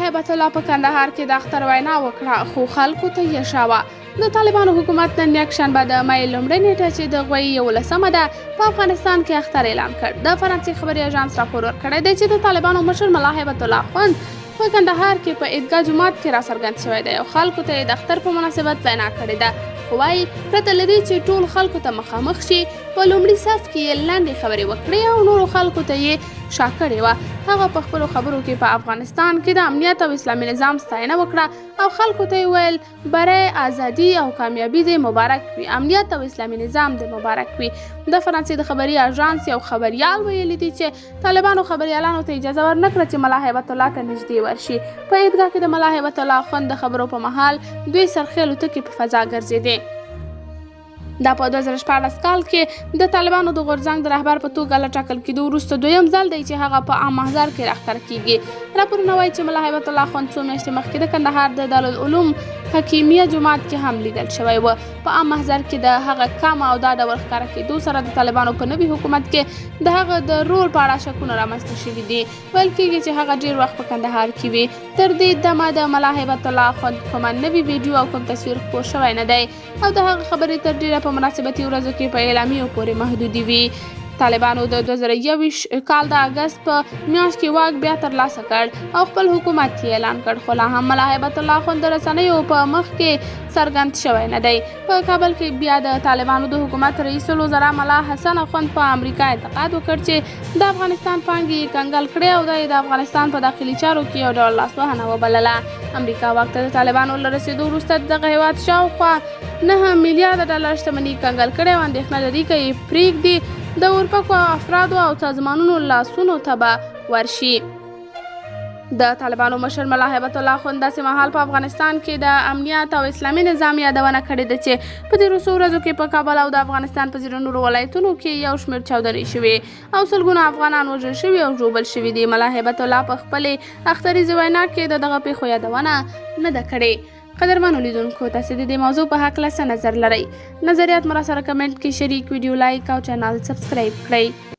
هیبت الله په کندهار کې د اختر وینا وکړه خو خلکو ته یې شاوه. د طالبانو حکومت نن یکشنبه د مې لومړۍ نیټه چې د غوي 11مه ده په افغانستان کې اختر اعلان کړ. د فرانسې خبري اژانس راپور ورکړی دی چې د طالبانو مشر ملا هیبت الله خوند په کندهار کې په عیدګاه جومات کې راڅرګند شوی دی او خلکو ته د اختر په مناسبت وینا کړې ده. خو وايي پرته له دې چې ټول خلکو ته مخامخ شي په لومړي صف کې یې لنډې خبرې وکړې او نورو خلکو ته یې شا کړې وه. هغه په خپلو خبرو کې په افغانستان کې د امنیت او اسلامي نظام ستاینه وکړه او خلکو ته یې ویل بری ازادي او کامیابي دې مبارک وي، امنیت او اسلامي نظام دې مبارک وي. د فرانسې د خبري اژانس یو خبریال ویلي دي چې طالبانو خبریالانو ته اجازه ورنکړه چې ملا هیبت الله ته نږدې ورشي. په عیدګاه کې د ملا هیبت الله خوند د خبرو په مهال دوی سرخي الوتکې په فضا ګرځېدې. دا په 2014 کال کې د طالبانو د غورځنګ د رهبر په توګه له ټاکل کېدو وروسته دویم ځل دی چې هغه په عام محضر کې راښکاره کیږي. راپورونه وایي چې ملا هیبت الله خوند څو میاشتې مخکې د کندهار د دارالعلوم حکیمیه جومات کې هم لیدل شوی و. په عام محضر کې د هغه کم او دا ډول ښکاره کېدو سره د طالبانو په نوي حکومت کې د هغه د رول په اړه شکونه رامنځته شوي دي. ویل کېږي چې هغه ډېر وخت په کندهار کې وي. تر دې دمه د ملا هیبت الله خوند کومه نوي ویډیو او کوم تصویر خپور شوی نه دی او د هغه خبرې تر ډېره په مناسبتي ورځو کې په اعلامیو پورې محدودې وي. طالبانو د 2021 کال د اګست په میاشت کې واک بیا ترلاسه کړ او خپل حکومت یې اعلان کړ، خو لا هم ملا هیبت الله خوند د رسنیو په مخ کې څرګند شوی نه دی. په کابل کې بیا د طالبانو د حکومت رئیس الوزرا ملا حسن خوند په امریکا انتقاد وکړ چې د افغانستان پانګې کنګل کړې او د افغانستان په داخلي چارو کې یو ډول لاسوهنه وبلله. امریکا واک ته د طالبانو له رسېدو وروسته دغه هیواد شاوخوا 9 میلیارډ ډالر شتمني کنګل کړې او اندېښنه لري که یې پرېږدي د اورپکو افرادو او سازمانونو لاسونو ته به ورشي. د طالبانو مشر ملا هیبت الله خوند داسې مهال په افغانستان کې د امنیت او اسلامي نظام یادونه کړې ده چې په تېرو څو ورځو کې په کابل او د افغانستان په ځینو نورو ولایتونو کې یو شمېر چاودنې شوې او سلګونه افغانان وژل شوي او ژوبل شوي دي. ملا هیبت الله په خپلې اختریزې وینا کې د دغه پیښو یادونه نه ده کړې. قدرمنو لیدونکو، تاسو د دې موضوع په هکله څه نظر لرئ؟ نظریات مو راسره کمنټ کې شریک، ویډیو لایک او چینل سبسکرایب کړئ.